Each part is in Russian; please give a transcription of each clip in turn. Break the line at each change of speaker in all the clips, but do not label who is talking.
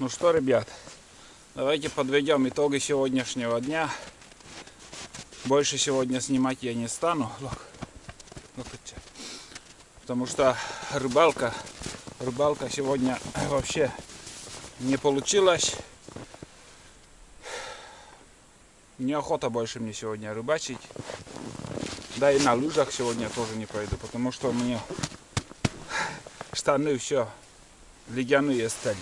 Ну что, ребят, давайте подведем итоги сегодняшнего дня. Больше сегодня снимать я не стану, потому что рыбалка сегодня вообще не получилась. Неохота больше мне сегодня рыбачить. Да и на лыжах сегодня тоже не пойду, потому что у меня штаны все ледяные стали.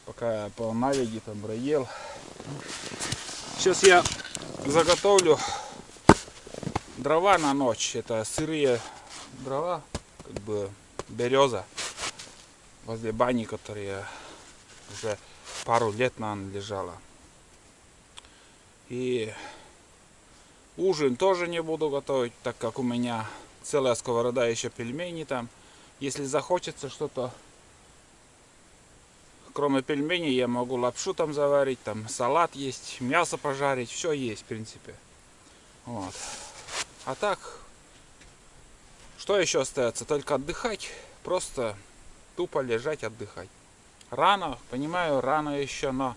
Пока я по навиге там проел. Сейчас я заготовлю дрова на ночь. Это сырые дрова, как бы береза возле бани, которая уже пару лет, наверное, лежала. И ужин тоже не буду готовить, так как у меня целая сковорода еще пельменей там. Если захочется что-то, кроме пельменей, я могу лапшу там заварить, там салат есть, мясо пожарить, все есть в принципе. Вот. А так, что еще остается? Только отдыхать, просто тупо лежать, отдыхать. Рано, понимаю, рано еще, но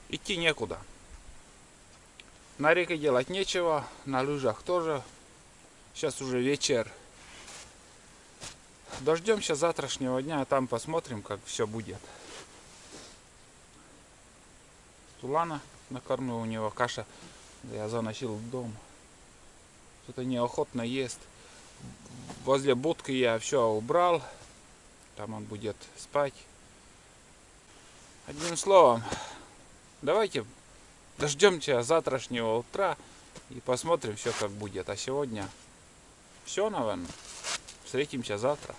идти некуда. На реке делать нечего, на лыжах тоже. Сейчас уже вечер. Дождемся завтрашнего дня, а там посмотрим, как все будет. Тулана накормлю, у него каша, я заносил в дом. Что-то неохотно ест. Возле будки я все убрал, там он будет спать. Одним словом, давайте дождемся завтрашнего утра и посмотрим все, как будет. А сегодня все, наверное. Встретимся завтра.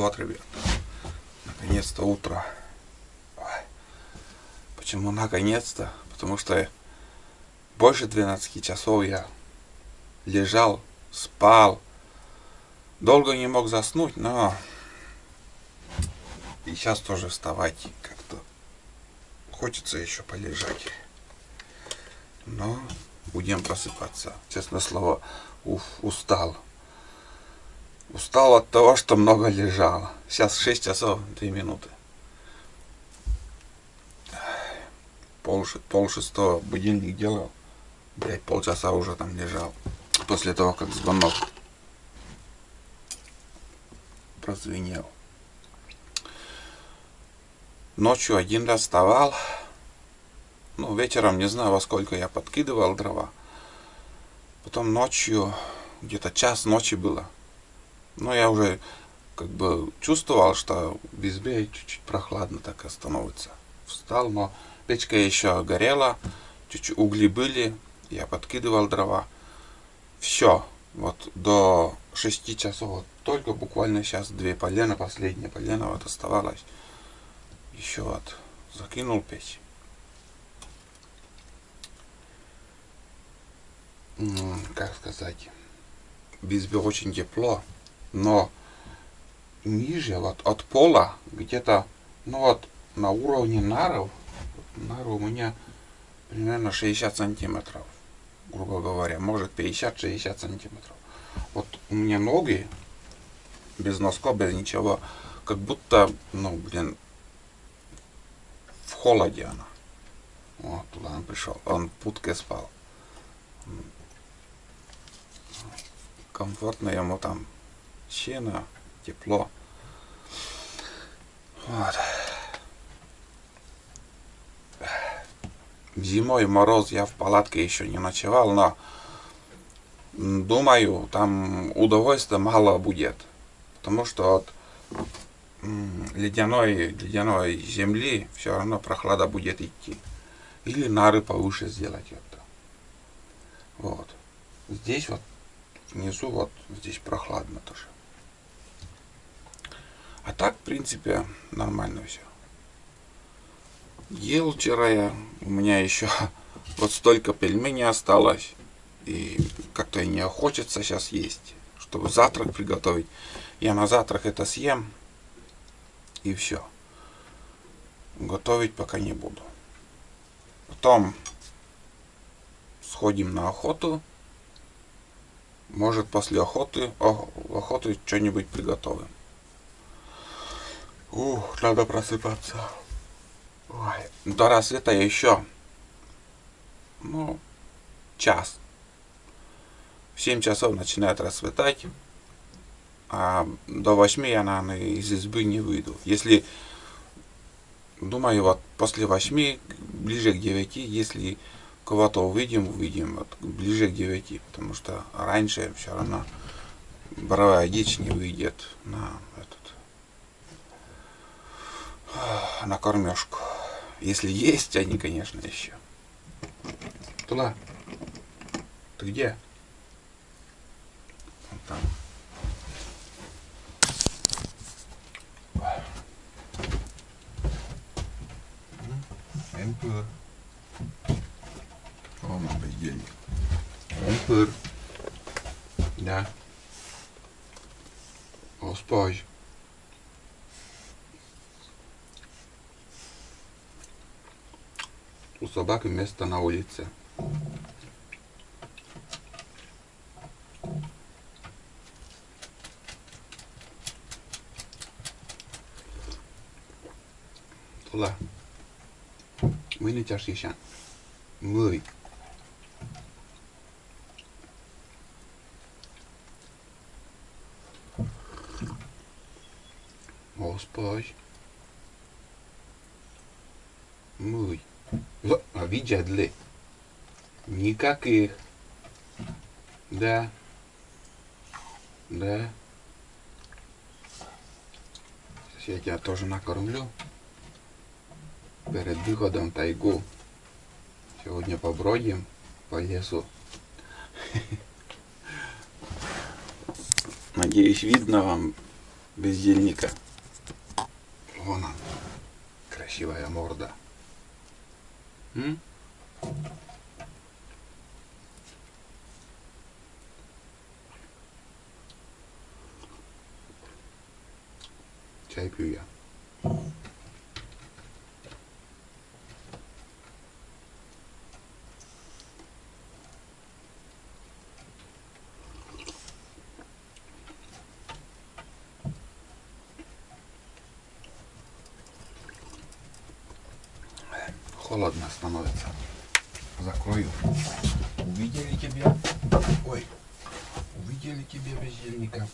вот, ребят, наконец-то утро. Ой. Почему наконец-то? Потому что больше 12 часов я лежал, спал. Долго не мог заснуть, но и сейчас тоже вставать как-то хочется еще полежать. Но будем просыпаться. Честное слово, устал. Устал от того, что много лежал. Сейчас 6 часов 2 минуты. Пол шестого будильник делал. Блять, полчаса уже там лежал. После того, как звонок прозвенел. Ночью один раз вставал. Ну, вечером не знаю, во сколько я подкидывал дрова. Потом ночью, где-то час ночи было. Но я уже как бы чувствовал, что в избе чуть-чуть прохладно так и становится. Встал, но печка еще горела, чуть-чуть угли были, я подкидывал дрова. Все, вот до 6 часов, вот, только буквально сейчас 2 полена, последнее полено вот оставалось. Еще вот закинул печь. Как сказать, в избе очень тепло, но ниже, вот от пола, где-то, ну вот на уровне наров, нары у меня примерно 60 сантиметров, грубо говоря, может 50-60 сантиметров. Вот у меня ноги без носков, без ничего, как будто, ну блин, в холоде она. Вот туда он пришел, он в путке спал. Комфортно ему там, щена, тепло. Вот. Зимой мороз, я в палатке еще не ночевал, но думаю, там удовольствия мало будет. Потому что от ледяной земли все равно прохлада будет идти. Или нары повыше сделать это. Вот. Здесь вот внизу вот здесь прохладно тоже. А так, в принципе, нормально все. Ел вчера я, у меня еще вот столько пельменей осталось. И как-то и не хочется сейчас есть, чтобы завтрак приготовить. Я на завтрак это съем. И все. Готовить пока не буду. Потом сходим на охоту. Может, после охоты что-нибудь приготовим. Надо просыпаться. Ой, до рассвета еще, ну, час. В 7 часов начинает рассветать. А до 8 я, наверное, из избы не выйду. Если, думаю, вот после 8, ближе к 9, если кого-то увидим, вот ближе к 9, потому что раньше все равно боровая дичь не выйдет на кормежку. Если есть они, конечно, еще. Тула, ты где? Вот там. Эмпер. О, мой бездельник. Эмпер. Да. Господь. У собаки место на улице. Тула. Мы не тяжкие ща. Мы. Господь. Мы. А видят ли? Никаких. Да. Да. Сейчас я тебя тоже накормлю. Перед выходом в тайгу. Сегодня побродим по лесу. Надеюсь, видно вам бездельника. Вон он, красивая морда. М? Чай пью я. Холодно становится. Закрою. Увидели тебя? Ой. Увидели тебя, бездельника?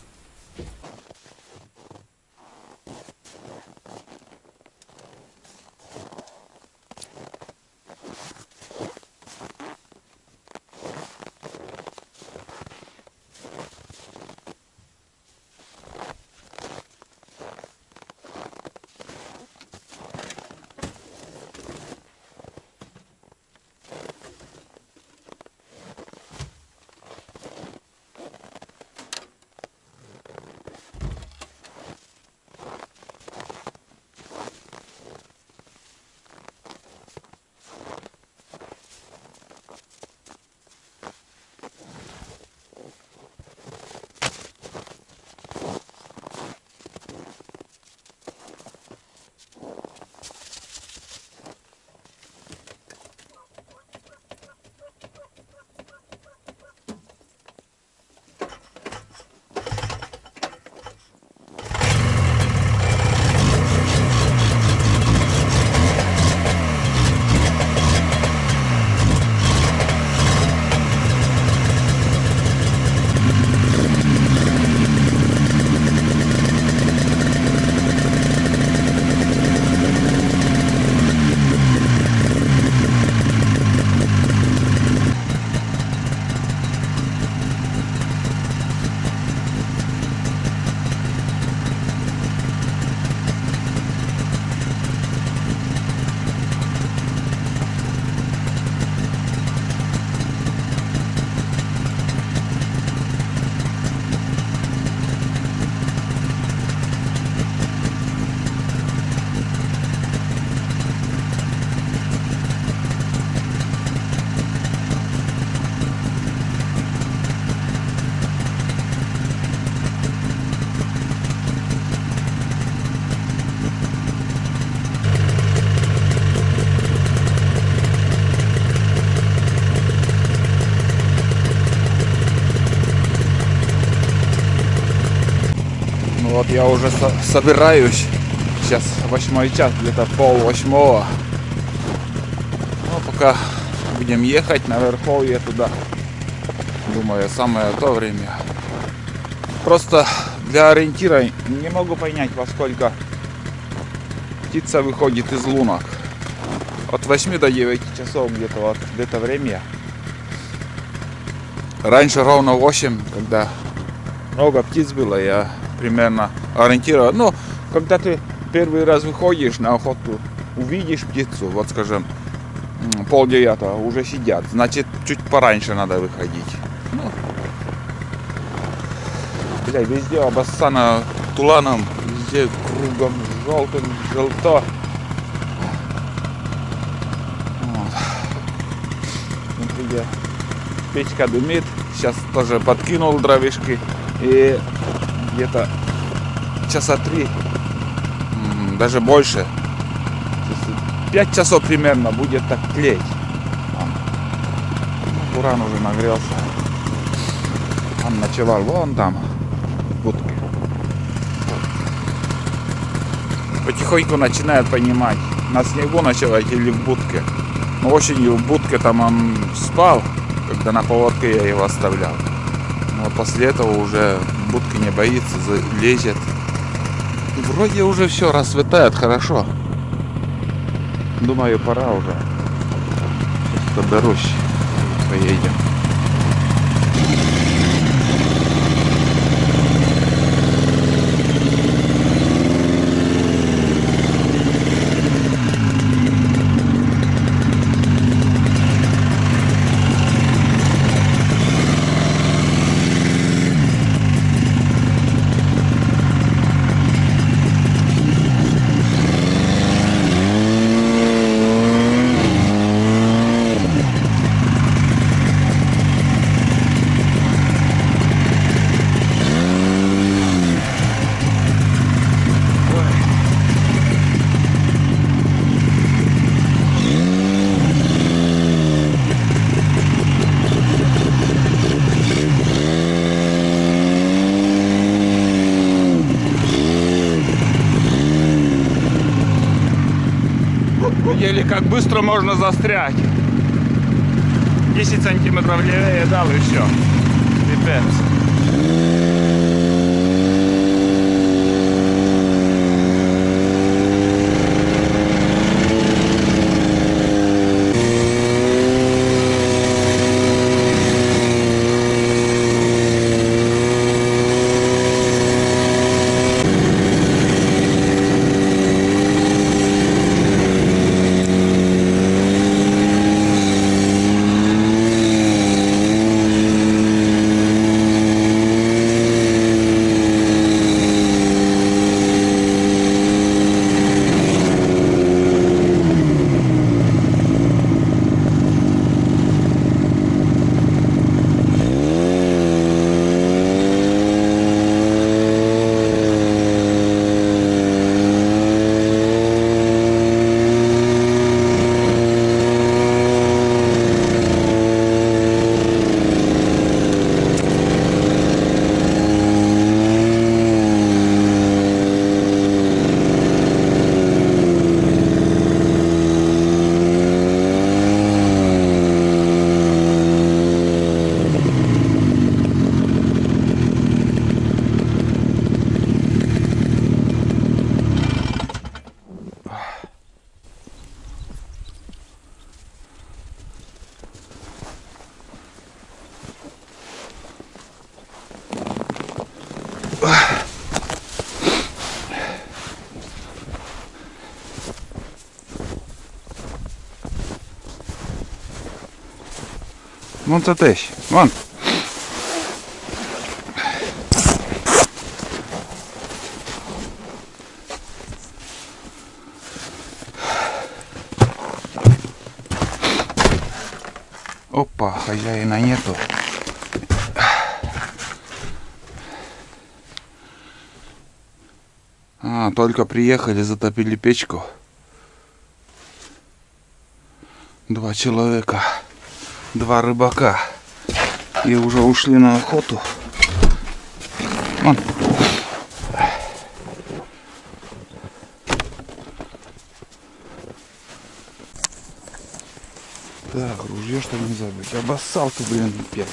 Вот я уже собираюсь. Сейчас 8 час, где-то 7:30. Ну, пока будем ехать на Верховье туда. Думаю, самое то время. Просто для ориентира не могу понять, во сколько птица выходит из лунок. От 8 до 9 часов где-то вот это время. Раньше ровно 8, когда много птиц было, я примерно ориентировал. Ну, когда ты первый раз выходишь на охоту, увидишь птицу, вот скажем, 8:30, уже сидят. Значит, чуть пораньше надо выходить. Ну, бля, везде обоссано туланом, везде кругом желтым, желто. Вот. Смотрите, печка дымит. Сейчас тоже подкинул дровишки. И где-то часа 3, даже больше, 5 часов примерно будет так тлеть. Буран уже нагрелся. Он ночевал вон там, в будке. Потихоньку начинает понимать, на снегу ночевать или в будке. Но осенью в будке там он спал, когда на поводке я его оставлял. Но после этого уже в будке не боится, лезет. И вроде уже все расцветает хорошо. Думаю, пора уже. Доберусь, поедем. видели, как быстро можно застрять. 10 сантиметров левее дал и все. Пипец. Вон це теж. Вон. Опа, хозяина нету. Только приехали, затопили печку. 2 человека. 2 рыбака. И уже ушли на охоту. Вон. Так, ружье что не забыть. Обоссал ты, блин, пес.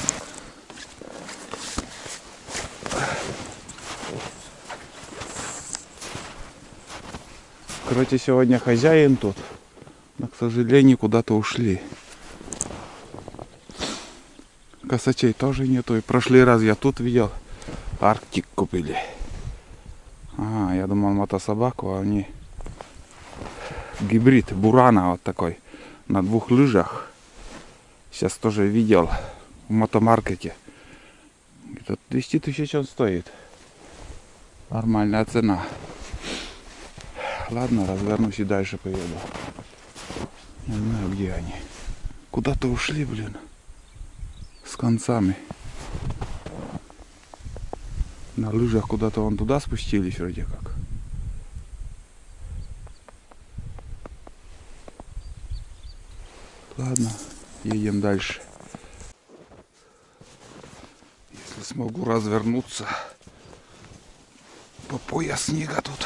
Короче, сегодня хозяин тут, но, к сожалению, куда-то ушли. Косачей тоже нету. И прошлый раз я тут видел, Арктик купили. Я думал мотособаку, а они гибрид Бурана вот такой, на 2 лыжах. Сейчас тоже видел в мотомаркете. Где-то 200 тысяч он стоит. Нормальная цена. Ладно, развернусь и дальше поеду. Не знаю, где они. Куда-то ушли, блин. С концами. На лыжах куда-то вон туда спустились вроде как. Ладно, едем дальше. Если смогу развернуться. По пояс снега тут.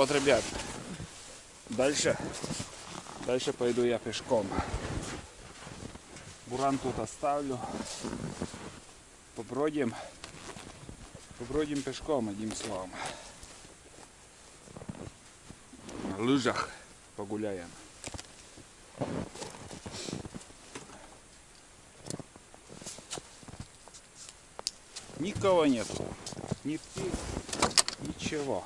вот, ребят, дальше пойду я пешком. Буран тут оставлю. Побродим пешком, одним словом. На лыжах погуляем. Никого нету. Ни птиц, ничего.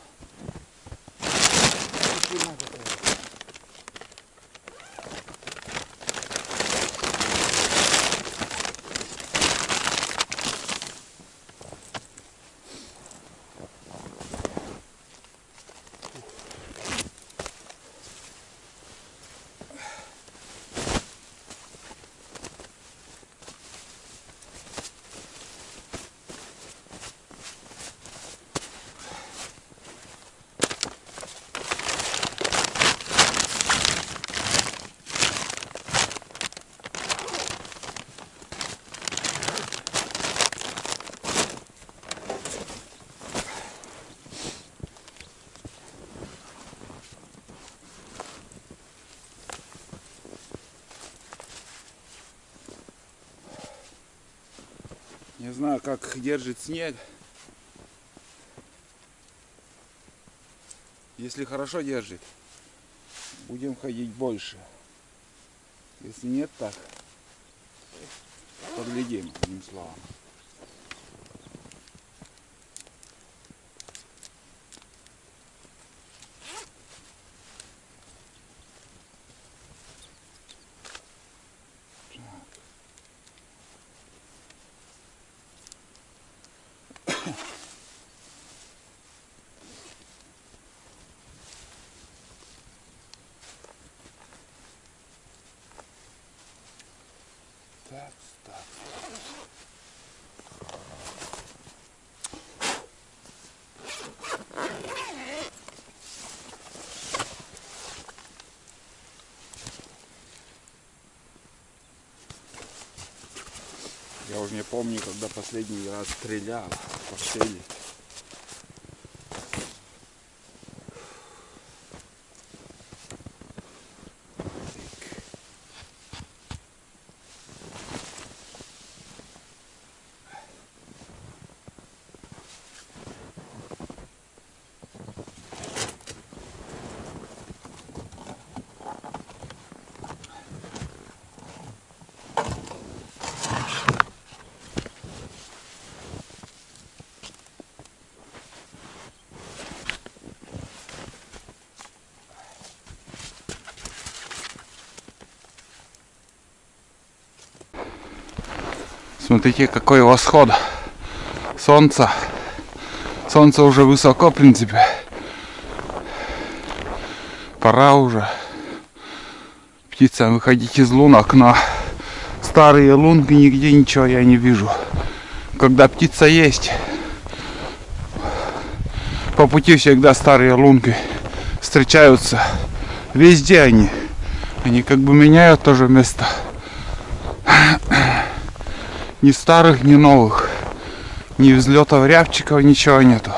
Не знаю, как держит снег. Если хорошо держит, будем ходить больше. Если нет, так поглядим, одним словом. Так. Я уже не помню, когда последний раз стрелял по цели. Смотрите, какой восход солнца. Солнце уже высоко, в принципе. Пора уже птицам выходить из лунок, но старые лунки нигде ничего я не вижу. Когда птица есть, по пути всегда старые лунки встречаются. Везде они как бы меняют тоже место. Ни старых, ни новых. Ни взлетов рябчиков, ничего нету.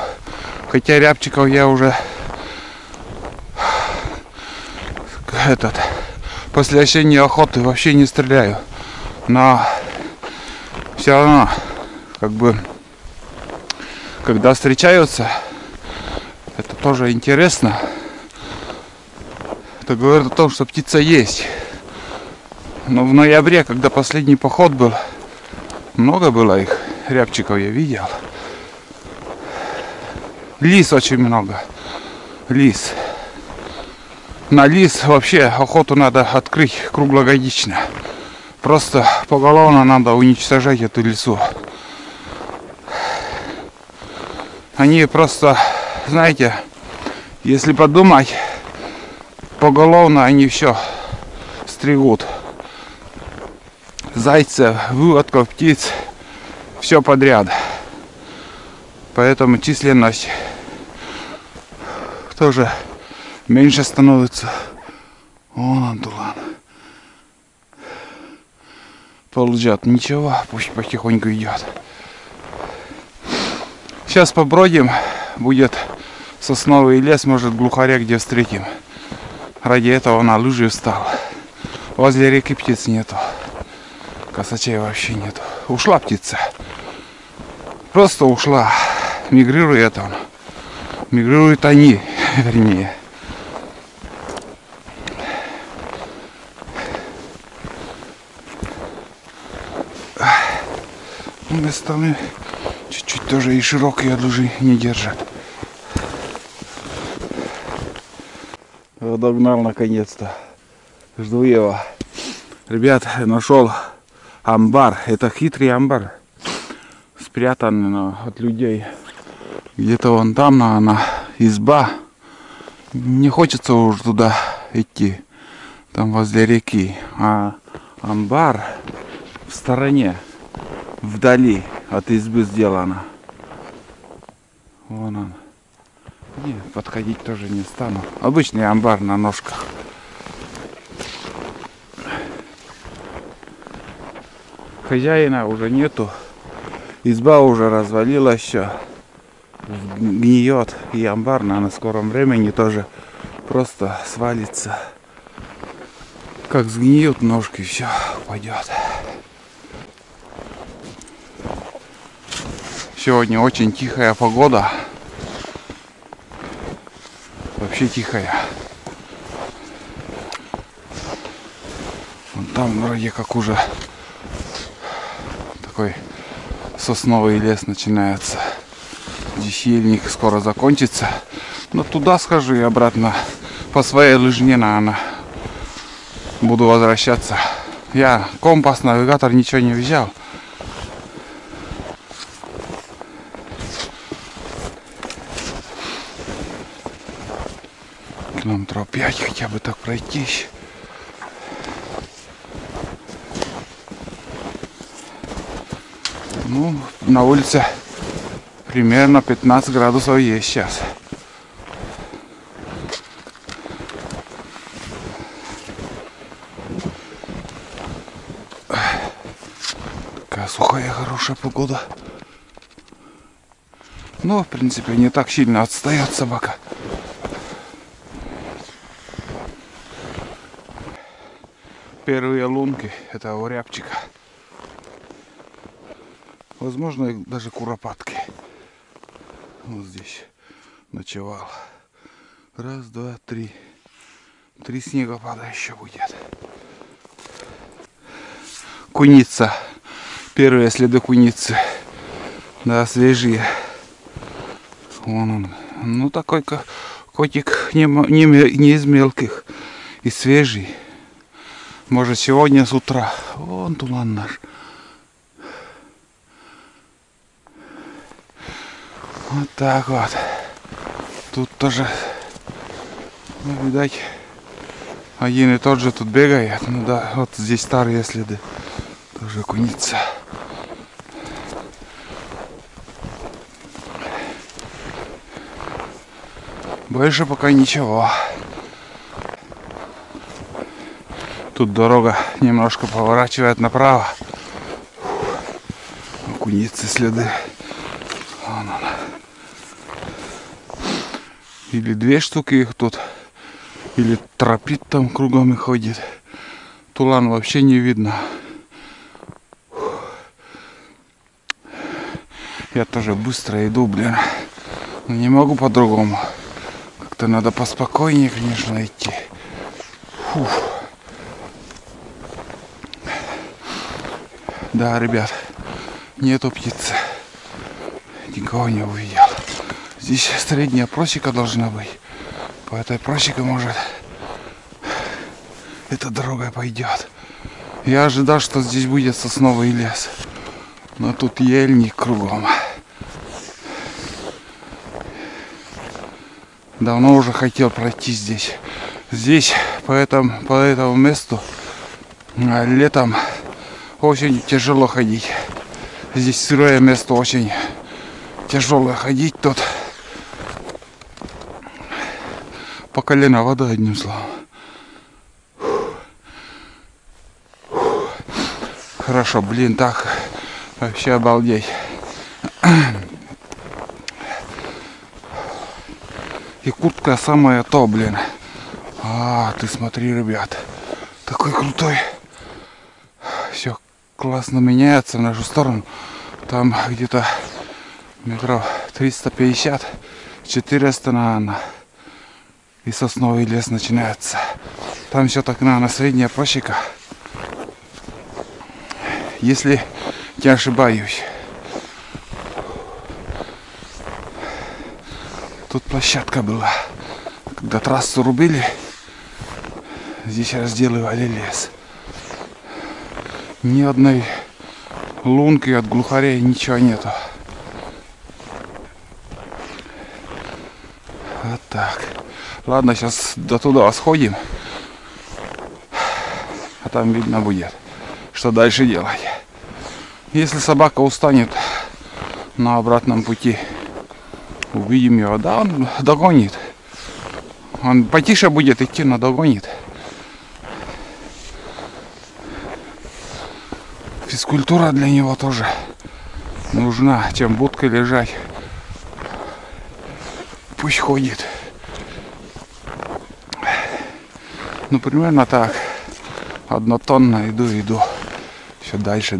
Хотя рябчиков я уже после осенней охоты вообще не стреляю. Но все равно, как бы, когда встречаются, это тоже интересно. Это говорит о том, что птица есть. Но в ноябре, когда последний поход был, много было их, рябчиков я видел. Лис очень много. Лис. На лис вообще охоту надо открыть круглогодично. Просто поголовно надо уничтожать эту лису. Они просто, знаете, если подумать, поголовно они все стригут. Зайцев, выводков, птиц, все подряд. Поэтому численность тоже меньше становится. Вон Антулан. Ползет. Ничего, пусть потихоньку идет. Сейчас побродим. Будет сосновый лес, может, глухаря где встретим. Ради этого на лыжи встал. Возле реки птиц нету. Косачей вообще нету. Ушла птица. Просто ушла. Мигрирует он. Мигрируют они, вернее. Местами чуть-чуть тоже и широкие лыжи не держат. Догнал наконец-то. Жду его. Ребят, нашел амбар. Это хитрый амбар. Спрятан от людей. Где-то вон там, наверное, изба. Не хочется уже туда идти. Там возле реки. А амбар в стороне. Вдали от избы сделано. Вон он. Не, подходить тоже не стану. Обычный амбар на ножках. Хозяина уже нету. Изба уже развалилась, все. Гниет. И амбар на скором времени тоже просто свалится. Как сгниют ножки, все упадет. Сегодня очень тихая погода. Вообще тихая. Вон там вроде как уже такой сосновый лес начинается. Здесь ельник скоро закончится. Но туда схожу и обратно по своей лыжне, наверное, буду возвращаться. Я компас, навигатор ничего не взял. Километров 5 хотя бы так пройтись. Ну, на улице примерно 15 градусов есть сейчас. Такая сухая, хорошая погода. Но, в принципе, не так сильно отстает собака. Первые лунки это у рябчика. Возможно, даже куропатки. Вот здесь ночевал. Раз, два, три. 3 снегопада еще будет. Куница. Первые следы куницы. Да, свежие. Вон он. Ну, такой котик не из мелких. И свежий. Может, сегодня с утра. Вон туман наш. Вот так вот. Тут тоже, ну, видать, один и тот же тут бегает. Ну да, вот здесь старые следы. Тоже куница. Больше пока ничего. Тут дорога немножко поворачивает направо. У куницы следы. Вон он. Или 2 штуки их тут. Или тропит там кругом и ходит. Тулан вообще не видно. Я тоже быстро иду, блин. Но не могу по-другому. Как-то надо поспокойнее, конечно, идти. Фух. Да, ребят, нету птицы. Никого не увидел. Здесь средняя просека должна быть. По этой просеке, может, эта дорога пойдет. Я ожидал, что здесь будет сосновый лес. Но тут ельник кругом. Давно уже хотел пройти здесь. Здесь, по этому месту, летом очень тяжело ходить. Здесь сырое место, очень тяжело ходить тут. По колено вода, одним словом. Хорошо, блин, так вообще обалдеть. И куртка самая то, блин. А, ты смотри, ребят. Такой крутой. Все классно меняется в нашу сторону. Там где-то метров 350-400, наверное. И сосновый лес начинается. Там все так, наверное, средняя просека. Если не ошибаюсь. Тут площадка была. Когда трассу рубили, здесь разделывали лес. Ни одной лунки от глухарей, ничего нету. Вот так. Ладно, сейчас до туда сходим. А там видно будет, что дальше делать. Если собака устанет на обратном пути, увидим его. Да, он догонит. Он потише будет идти, но догонит. Физкультура для него тоже нужна, чем будкой лежать. Пусть ходит. Ну, примерно так. Однотонно иду. Все дальше.